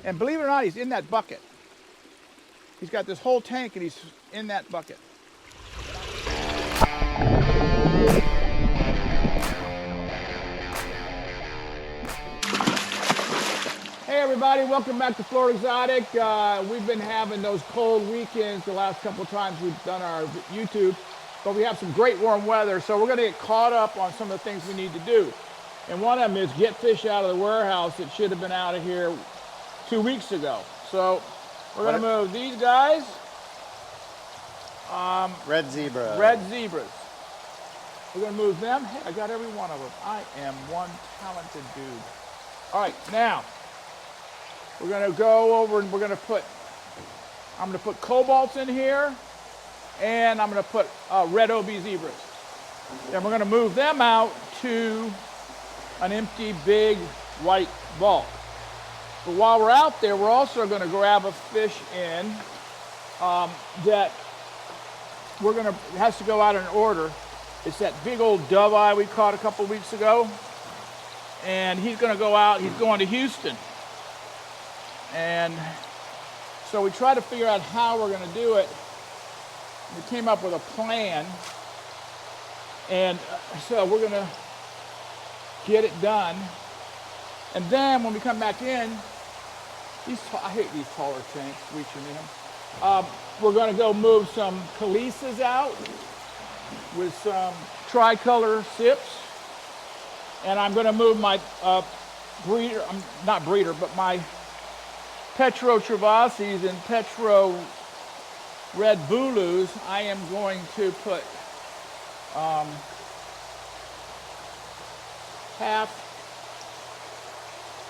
And believe it or not, he's in that bucket. He's got this whole tank and he's in that bucket. Hey everybody, welcome back to Florida Exotic. We've been having those cold weekends the last couple of times we've done our YouTube, but we have some great warm weather, so we're gonna get caught up on some of the things we need to do. And one of them is get fish out of the warehouse that should have been out of here 2 weeks ago. So we're gonna move these guys. Red zebra. Red zebras. We're gonna move them. Hey, I got every one of them. I am one talented dude. All right, now we're gonna go over and I'm gonna put cobalts in here, and I'm gonna put red OB zebras. Then we're gonna move them out to an empty big white bulk. But while we're out there, we're also gonna grab a fish in that it has to go out in order. It's that big old dovei we caught a couple weeks ago. And he's gonna go out, he's going to Houston. And so we tried to figure out how we're gonna do it. We came up with a plan. And so we're gonna get it done. And then when we come back in, I hate these taller tanks reaching in. We're gonna go move some Kalisas out with some tricolor sips. And I'm gonna move my my petrochromis and petro red bulus. I am going to put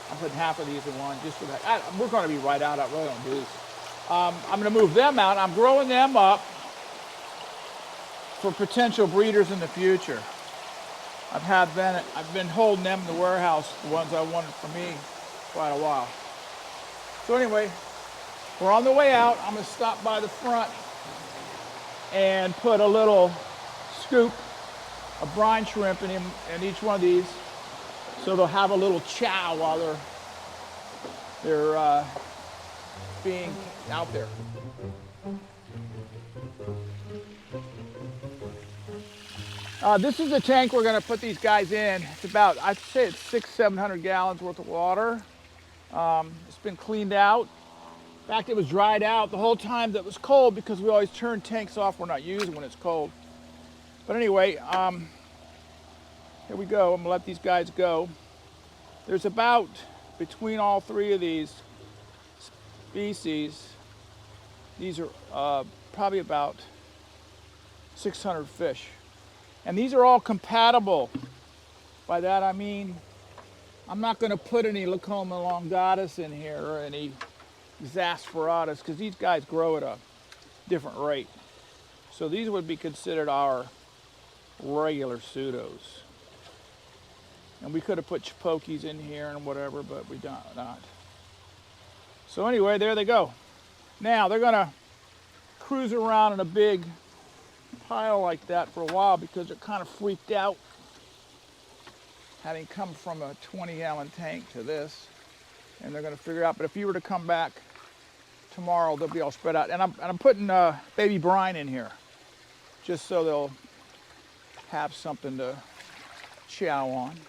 I'm putting half of these in one just for that. We're going to be right out. I really don't do this. I'm going to move them out. I'm growing them up for potential breeders in the future. I've been holding them in the warehouse, the ones I wanted for me, quite a while. So anyway, we're on the way out. I'm going to stop by the front and put a little scoop of brine shrimp in each one of these, so they'll have a little chow while they're being out there. This is the tank we're going to put these guys in. It's about, I'd say it's 600-700 gallons worth of water. It's been cleaned out. In fact, it was dried out the whole time that it was cold, because we always turn tanks off we're not using when it's cold. But anyway, here we go. I'm gonna let these guys go. There's about, between all three of these species, these are probably about 600 fish. And these are all compatible. By that I mean, I'm not gonna put any Lacoma elongatus in here or any Xasperatus, because these guys grow at a different rate. So these would be considered our regular pseudos. And we could have put Chipokes in here and whatever, but we don't not. So anyway, there they go. Now they're gonna cruise around in a big pile like that for a while, because they're kind of freaked out, having come from a 20-gallon tank to this, and they're gonna figure out. But if you were to come back tomorrow, they'll be all spread out. And I'm putting baby brine in here, just so they'll have something to chow on.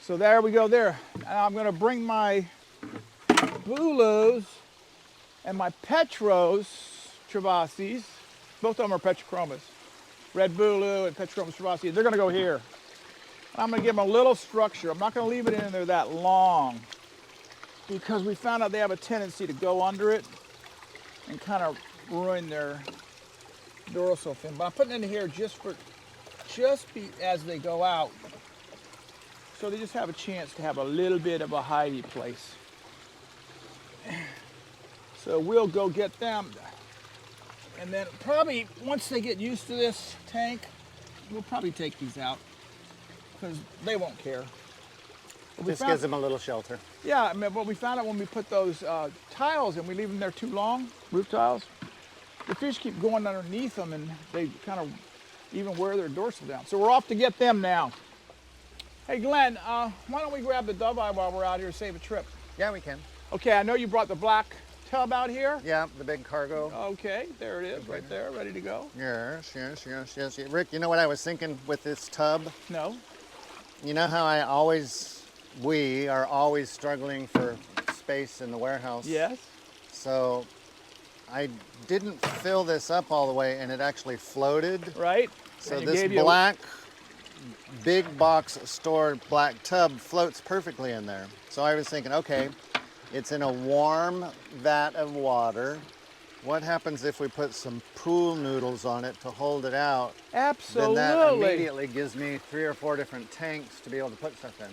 So there we go there. And I'm gonna bring my bulus and my petros travasis. Both of them are petrochromis. Red bulu and petrochromis travasis. They're gonna go here. I'm gonna give them a little structure. I'm not gonna leave it in there that long, because we found out they have a tendency to go under it and kind of ruin their dorsal fin. But I'm putting it in here just as they go out, so they just have a chance to have a little bit of a hidey place. So we'll go get them, and then probably once they get used to this tank, we'll probably take these out, because they won't care. This gives them a little shelter. Yeah, I mean, what we found out when we put those tiles in, we leave them there too long, roof tiles, the fish keep going underneath them, and they kind of even wear their dorsal down. So we're off to get them now. Hey Glenn, why don't we grab the dovei while we're out here, save a trip? Yeah, we can. Okay, I know you brought the black tub out here. Yeah, the big cargo. Okay, there it is, right there, ready to go. Yes. Rick, you know what I was thinking with this tub? No. You know how we are always struggling for space in the warehouse? Yes. So I didn't fill this up all the way and it actually floated. Right. So And it this gave you black, big box stored black tub floats perfectly in there. So I was thinking, okay, it's in a warm vat of water. What happens if we put some pool noodles on it to hold it out? Absolutely. Then that immediately gives me 3 or 4 different tanks to be able to put stuff in,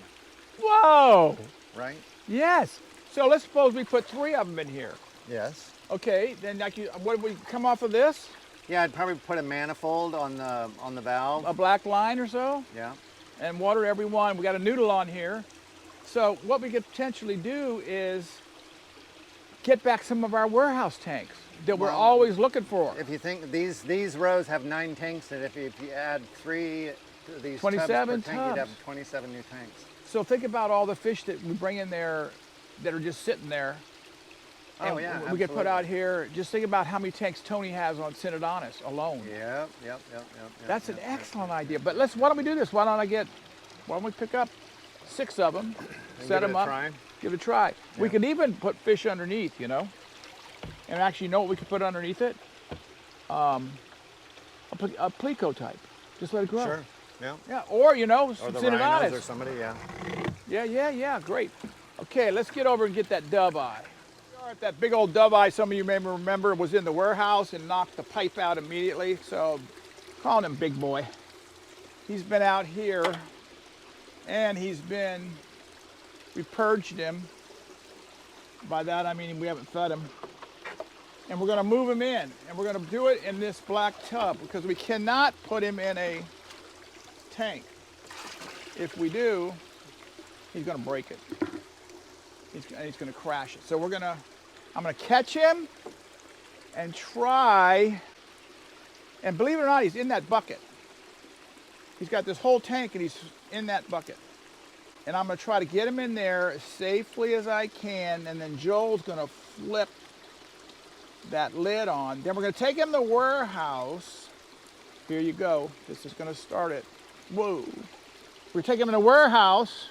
Whoa. right? Yes. So let's suppose we put 3 of them in here. Yes. Okay, then like what would we come off of this? Yeah, I'd probably put a manifold on the valve. A black line or so? Yeah. And water every one. We got a noodle on here. So what we could potentially do is get back some of our warehouse tanks that we're always looking for. If you think these rows have 9 tanks in it, if you add 3 of these 27 tubs per tank, you'd tubs. have 27 new tanks. So think about all the fish that we bring in there that are just sitting there. Oh yeah, We could put absolutely. out here. Just think about how many tanks Tony has on Synodontis alone. Yep. That's an excellent idea. But why don't we do this? Why don't we pick up 6 of them, set give it them a up, try? give it a try. We Yeah. could even put fish underneath, you know. And actually, you know what we could put underneath it? A plico type. Just let it grow. Sure. Yeah. Yeah, or you know, Or some the rhinos or Synodontis. somebody, yeah. Yeah, great. Okay, let's get over and get that dove eye. All right, that big old dove eye, some of you may remember, was in the warehouse and knocked the pipe out immediately. So, calling him Big Boy. He's been out here, and we purged him. By that I mean we haven't fed him. And we're gonna move him in, and we're gonna do it in this black tub because we cannot put him in a tank. If we do, he's gonna break it. He's gonna crash it. So I'm gonna catch him and try, and believe it or not, he's in that bucket. He's got this whole tank and he's in that bucket. And I'm gonna try to get him in there as safely as I can, and then Joel's gonna flip that lid on. Then we're gonna take him to the warehouse. Here you go. This is gonna start it. Whoa. We're taking him in the warehouse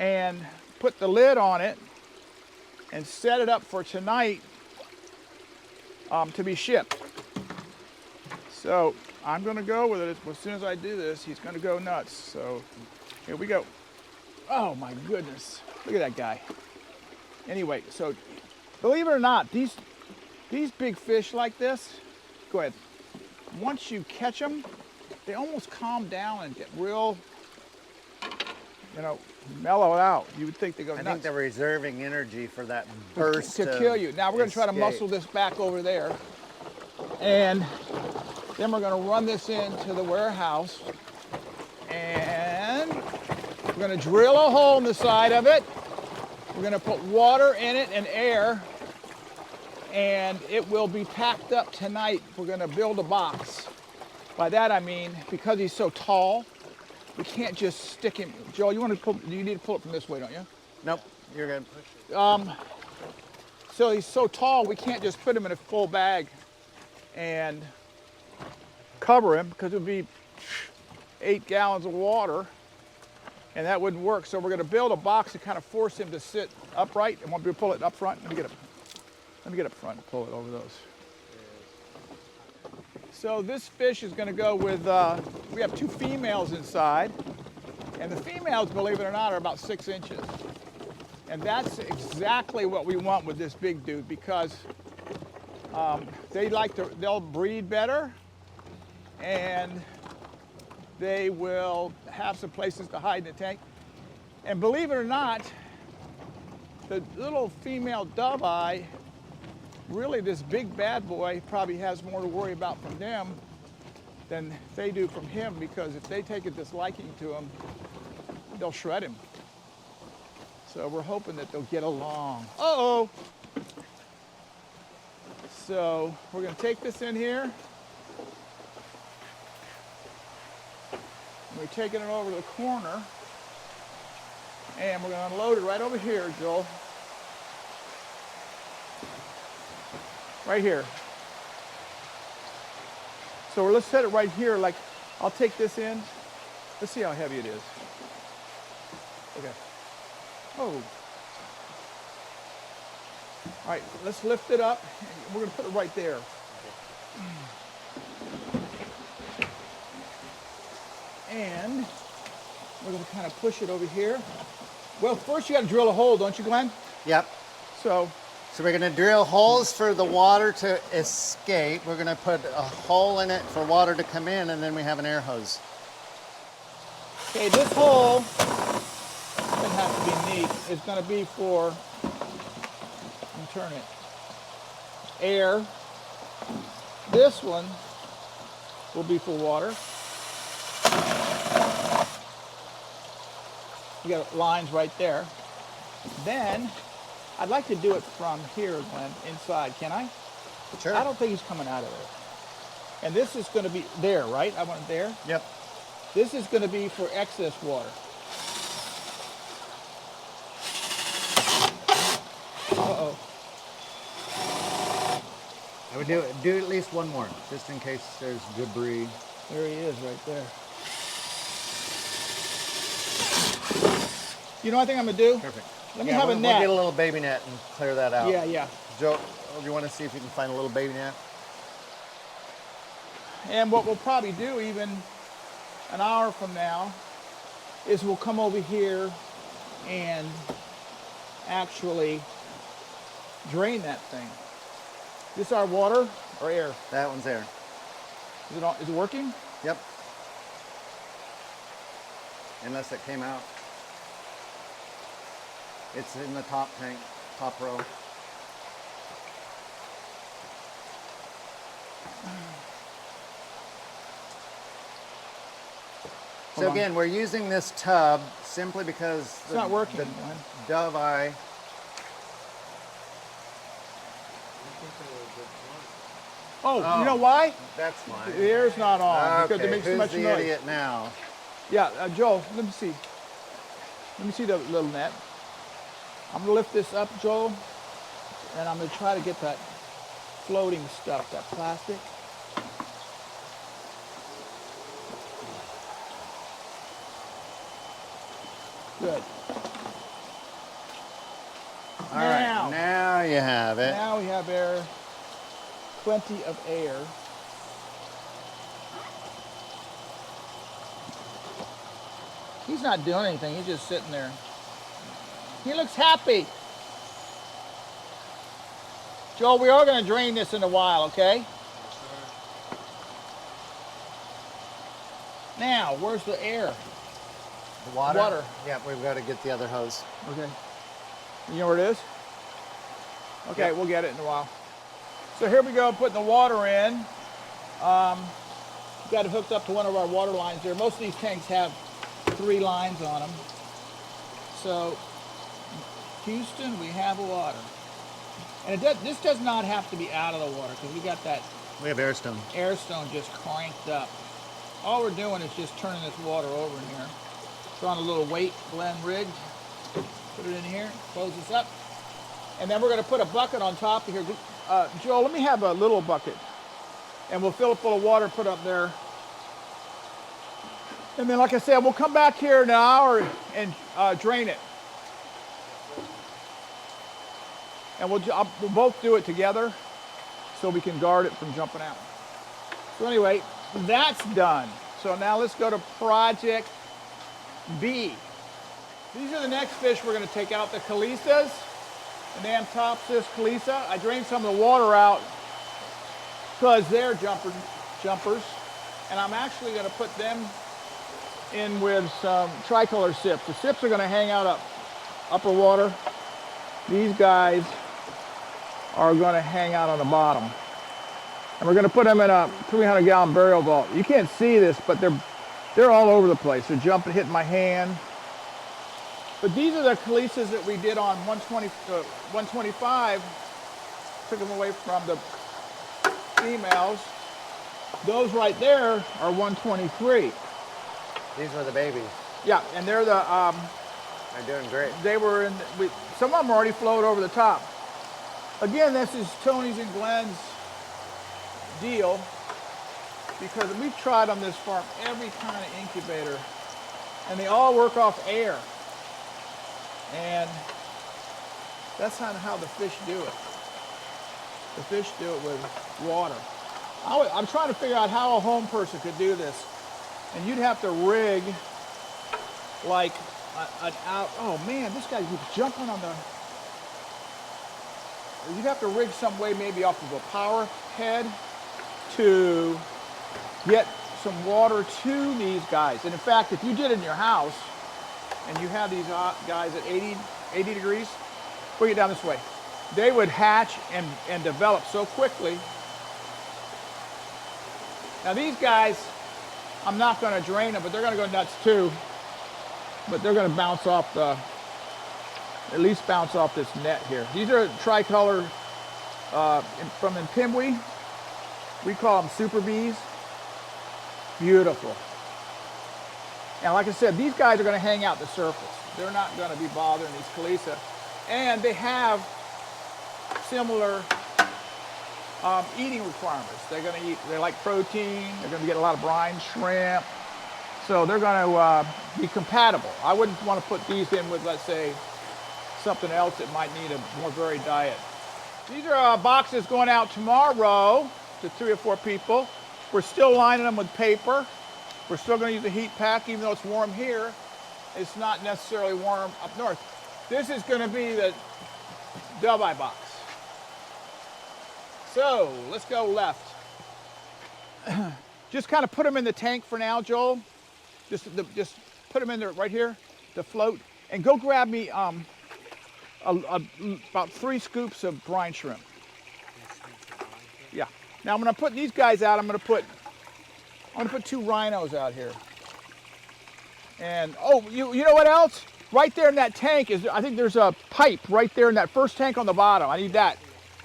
and put the lid on it and set it up for tonight to be shipped. So I'm gonna go with it. As soon as I do this, he's gonna go nuts. So here we go. Oh my goodness, look at that guy. Anyway, so believe it or not, these big fish like this, go ahead. Once you catch them, they almost calm down and get real, mellow out. You would think they go nuts. I think they're reserving energy for that burst to kill you. Now we're going to try to escape. muscle this back over there, and then we're going to run this into the warehouse, and we're going to drill a hole in the side of it. We're going to put water in it and air, and it will be packed up tonight. We're going to build a box. By that I mean, because he's so tall, we can't just stick him. Joel, you need to pull it from this way, don't you? Nope, you're gonna push it. So he's so tall, we can't just put him in a full bag and cover him, because it would be 8 gallons of water, and that wouldn't work. So we're going to build a box to kind of force him to sit upright. And want me to pull it up front? Let me get up front and pull it over those. So this fish is going to go with, we have 2 females inside, and the females, believe it or not, are about 6 inches. And that's exactly what we want with this big dude, because they'll breed better, and they will have some places to hide in the tank. And believe it or not, the little female dove eye, really this big bad boy probably has more to worry about from them than they do from him, because if they take a disliking to him, they'll shred him. So we're hoping that they'll get along. Uh-oh! So we're gonna take this in here. We're taking it over to the corner, and we're gonna unload it right over here, Joel. right here. So let's set it right here. Like, I'll take this in. Let's see how heavy it is. Okay. Oh. All right, let's lift it up. We're gonna put it right there. And we're gonna kind of push it over here. Well, first you gotta drill a hole, don't you, Glenn? Yep. So we're gonna drill holes for the water to escape. We're gonna put a hole in it for water to come in, and then we have an air hose. okay, this hole doesn't have to be neat. It's gonna be for, let me turn it, air. This one will be for water. You got lines right there. Then, I'd like to do it from here, Glenn, inside. Can I? Sure. I don't think he's coming out of there. And this is going to be there, right? I want it there. Yep. This is going to be for excess water. Uh-oh. I would do at least one more, just in case there's debris. There he is, right there. You know what I think I'm going to do? Perfect. Let me have a net. We'll get a little baby net and clear that out. Yeah, yeah. Joe, do you want to see if you can find a little baby net? And what we'll probably do even an hour from now is we'll come over here and actually drain that thing. This our water or air? That one's there. Is it working? Yep. Unless it came out. It's in the top tank, top row. So again, we're using this tub simply because It's not working, the Glenn. Dovii. Oh, you know why? That's fine. The air's not on because it Okay, makes too who's much the noise. idiot now? Yeah, Joel, let me see. Let me see the little net. I'm gonna lift this up, Joel, and I'm gonna try to get that floating stuff, that plastic. Good. All right, now you have it. Now we have air, plenty of air. He's not doing anything, he's just sitting there. He looks happy. Joel, we are going to drain this in a while, okay? Now, where's the air? The water? Water. Yeah, we've got to get the other hose. Okay. You know where it is? Okay, Yep. we'll get it in a while. So here we go, putting the water in. Got it hooked up to one of our water lines there. Most of these tanks have 3 lines on them. So, Houston, we have water. And this does not have to be out of the water because we got that We have airstone. airstone just cranked up. All we're doing is just turning this water over in here. It's on a little weight blend rig. Put it in here, close this up. And then we're going to put a bucket on top of here. Joel, let me have a little bucket. And we'll fill it full of water, put it up there. And then, like I said, we'll come back here in an hour and drain it. And we'll both do it together so we can guard it from jumping out. So anyway, that's done. So now let's go to project B. These are the next fish we're going to take out, the Kalisas, the Namtopsis Kalisa. I drained some of the water out because they're jumpers. And I'm actually going to put them in with some tricolor sips. The sips are going to hang out up upper water. These guys are going to hang out on the bottom. And we're going to put them in a 300-gallon burial vault. You can't see this, but they're all over the place. They're jumping, hitting my hand. But these are the Kalisas that we did on 125. Took them away from the females. Those right there are 123. These were the babies. Yeah, and they're the They're doing great. they were in some of them already float over the top. Again, this is Tony's and Glenn's deal, because we've tried on this farm every kind of incubator, and they all work off air. And that's not how the fish do it. The fish do it with water. I'm trying to figure out how a home person could do this. And you'd have to rig like an out. Oh man, this guy keeps jumping on the. You'd have to rig some way, maybe off of a power head, to get some water to these guys. And in fact, if you did it in your house and you have these guys at 80 degrees, bring it down this way, they would hatch and develop so quickly. Now these guys, I'm not going to drain them, but they're going to go nuts too. But they're going to bounce off at least bounce off this net here. These are tricolor from Impimwi. We call them super bees. Beautiful. And like I said, these guys are going to hang out the surface. They're not going to be bothering these Kalisa. And they have similar eating requirements. They're going to eat, they like protein, they're going to get a lot of brine shrimp. So they're going to be compatible. I wouldn't want to put these in with, let's say, something else that might need a more varied diet. These are boxes going out tomorrow to 3 or 4 people. We're still lining them with paper. We're still going to use the heat pack, even though it's warm here. It's not necessarily warm up north. This is going to be the Dovii box. So let's go left. Just kind of put them in the tank for now, Joel. Just put them in there right here to float. And go grab me about 3 scoops of brine shrimp. Yeah. Now I'm going to put these guys out. I'm going to put 2 rhinos out here. And oh, you know what else? Right there in that tank is, I think there's a pipe right there in that first tank on the bottom. I need that.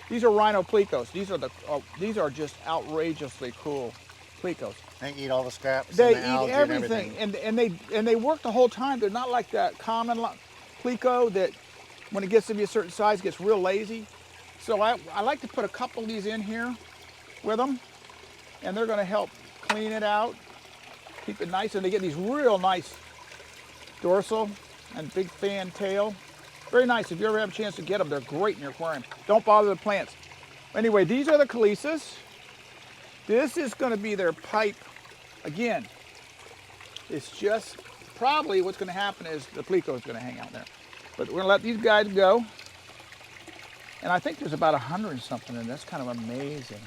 These are rhino plecos. These are just outrageously cool plecos. They eat all the scraps. They and the eat algae everything, and they work the whole time. They're not like that common pleco that, when it gets to be a certain size, gets real lazy. So I like to put a couple of these in here with them, and they're going to help clean it out, keep it nice, and they get these real nice dorsal and big fan tail. Very nice. If you ever have a chance to get them, they're great in your aquarium. Don't bother the plants. Anyway, these are the Kalisas. This is going to be their pipe. Again, it's just probably what's going to happen is the pleco is going to hang out there. But we're going to let these guys go. And I think there's about 100 and something, and that's kind of amazing.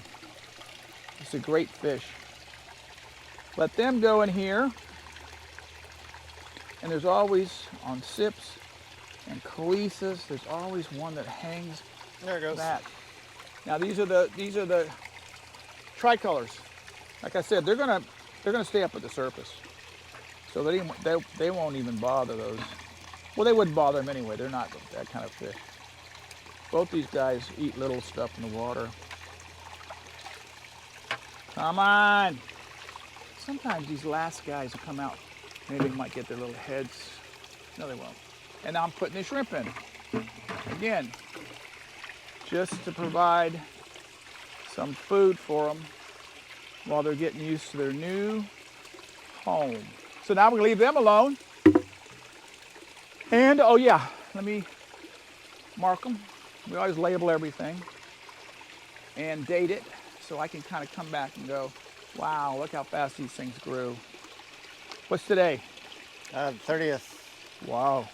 It's a great fish. Let them go in here. And there's always, on sips and Kalisas, there's always one that hangs. There it goes. That. Now these are the tricolors. Like I said, they're gonna stay up at the surface, so they won't even bother those. Well, they wouldn't bother them anyway. They're not that kind of fish. Both these guys eat little stuff in the water. Come on. Sometimes these last guys will come out. Maybe they might get their little heads. No, they won't. And now I'm putting the shrimp in. Again, just to provide some food for them while they're getting used to their new home. So now we're gonna leave them alone. And, oh yeah, let me mark them. We always label everything and date it so I can kind of come back and go, wow, look how fast these things grew. What's today? 30th. Wow.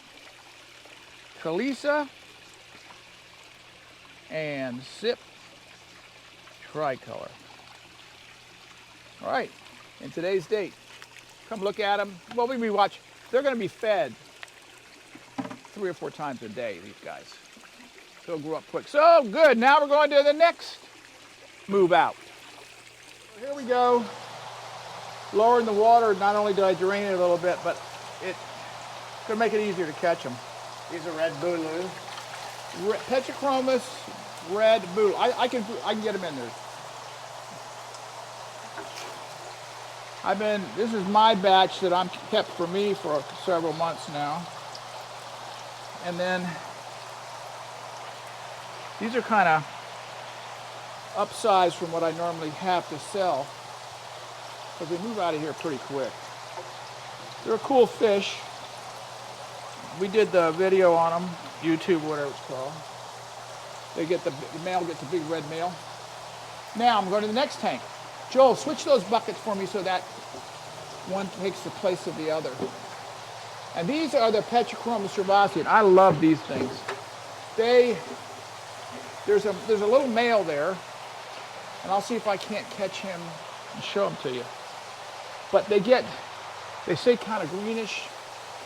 Kalisa and Sip tricolor. All right, and today's date. Come look at them. Well, we watch. They're going to be fed 3 or 4 times a day, these guys. They'll grow up quick. So good. Now we're going to the next move out. So here we go. Lowering the water. Not only did I drain it a little bit, but it's going to make it easier to catch them. These are red bulu. Petrochromis, red bulu. I can get them in there. This is my batch that I'm kept for me for several months now. And then These are kind of upsized from what I normally have to sell, because they move out of here pretty quick. They're a cool fish. We did the video on them, YouTube, whatever it's called. They get the male gets a big red male. Now I'm going to the next tank. Joel, switch those buckets for me so that one takes the place of the other. And these are the petrochromis cervacea. I love these things. There's a little male there, and I'll see if I can't catch him and show him to you. But they stay kind of greenish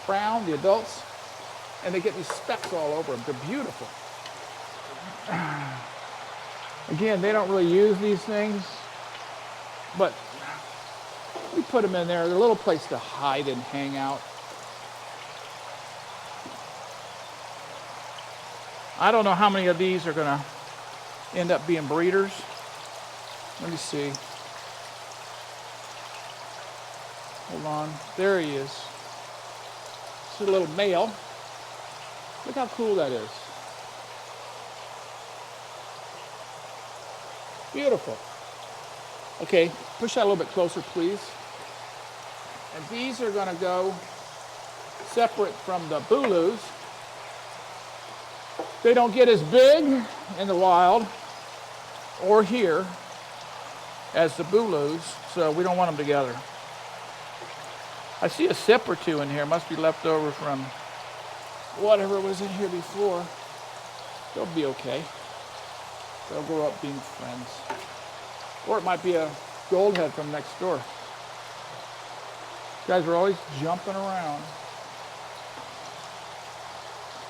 brown, the adults, and they get these specks all over them. They're beautiful. Again, they don't really use these things, but we put them in there. They're a little place to hide and hang out. I don't know how many of these are going to end up being breeders. Let me see. Hold on. There he is. It's a little male. Look how cool that is. Beautiful. Okay, push that a little bit closer, please. And these are going to go separate from the booloos. They don't get as big in the wild or here as the booloos, so we don't want them together. I see a sip or two in here. Must be left over from whatever was in here before. They'll be okay. They'll grow up being friends. Or it might be a goldhead from next door. You guys are always jumping around.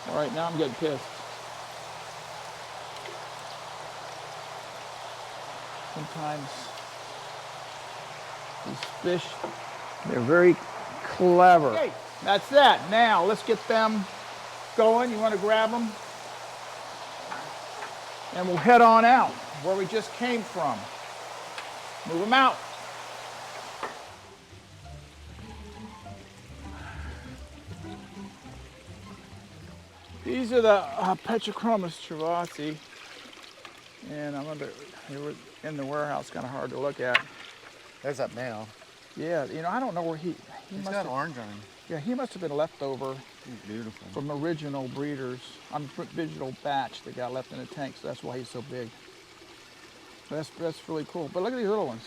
All right, now I'm getting pissed. Sometimes these fish, they're very clever. Okay, that's that. Now let's get them going. You want to grab them? And we'll head on out where we just came from. Move them out. These are the petrochromis cervacea, and they were in the warehouse, kind of hard to look at. There's that male. Yeah, you know, I don't know where he's got orange on him. Yeah, he must have been leftover. He's beautiful. From original breeders, original batch that got left in the tank, so that's why he's so big. That's really cool. But look at these little ones.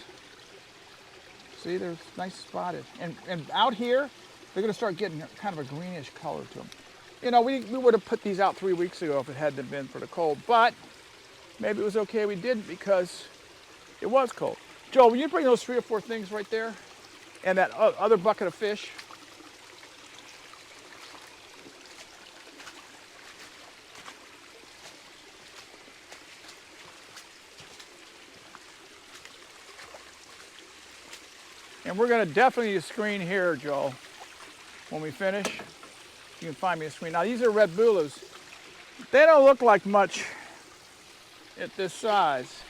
See, they're nice spotted. And out here, they're going to start getting kind of a greenish color to them. You know, we would have put these out 3 weeks ago if it hadn't been for the cold, but maybe it was okay we didn't because it was cold. Joel, will you bring those 3 or 4 things right there? And that other bucket of fish? And we're going to definitely need a screen here, Joel. When we finish, you can find me a screen. Now, these are red booloos. They don't look like much at this size,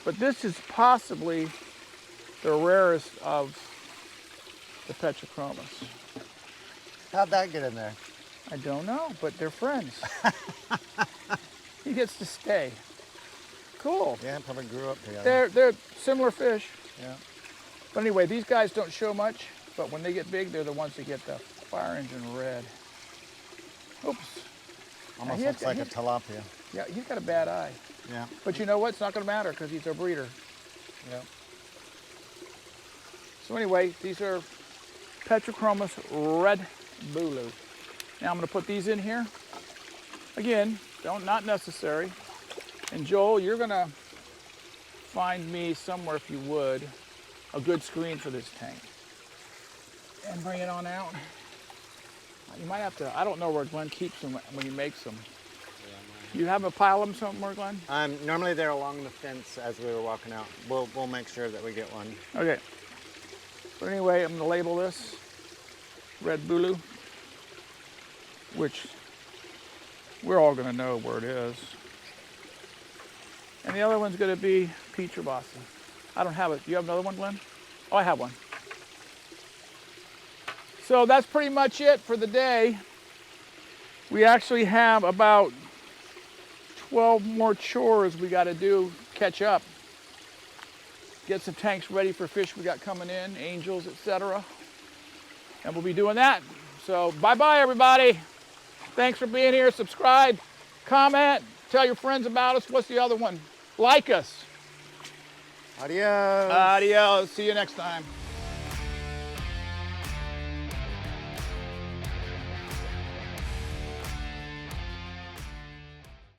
but this is possibly the rarest of the petrochromis. How'd that get in there? I don't know, but they're friends. He gets to stay. Cool. Yeah, probably grew up together. They're similar fish. Yeah. But anyway, these guys don't show much, but when they get big, they're the ones that get the fire engine red. Oops. Almost looks like a tilapia. Yeah, he's got a bad eye. Yeah. But you know what? It's not going to matter because he's a breeder. Yeah. So anyway, these are petrochromis red booloo. Now I'm going to put these in here. Again, not necessary. And Joel, you're going to find me somewhere, if you would, a good screen for this tank. And bring it on out. You might have to, I don't know where Glenn keeps them when he makes them. You have a pile of them somewhere, Glenn? Normally they're along the fence as we were walking out. We'll make sure that we get one. Okay. But anyway, I'm going to label this red booloo, which we're all going to know where it is. And the other one's going to be petrochromis. I don't have it. Do you have another one, Glenn? Oh, I have one. So that's pretty much it for the day. We actually have about 12 more chores we got to do, catch up. Get some tanks ready for fish we got coming in, angels, etc. And we'll be doing that. So bye-bye, everybody. Thanks for being here. Subscribe, comment, tell your friends about us. What's the other one? Like us. Adios. Adios. See you next time.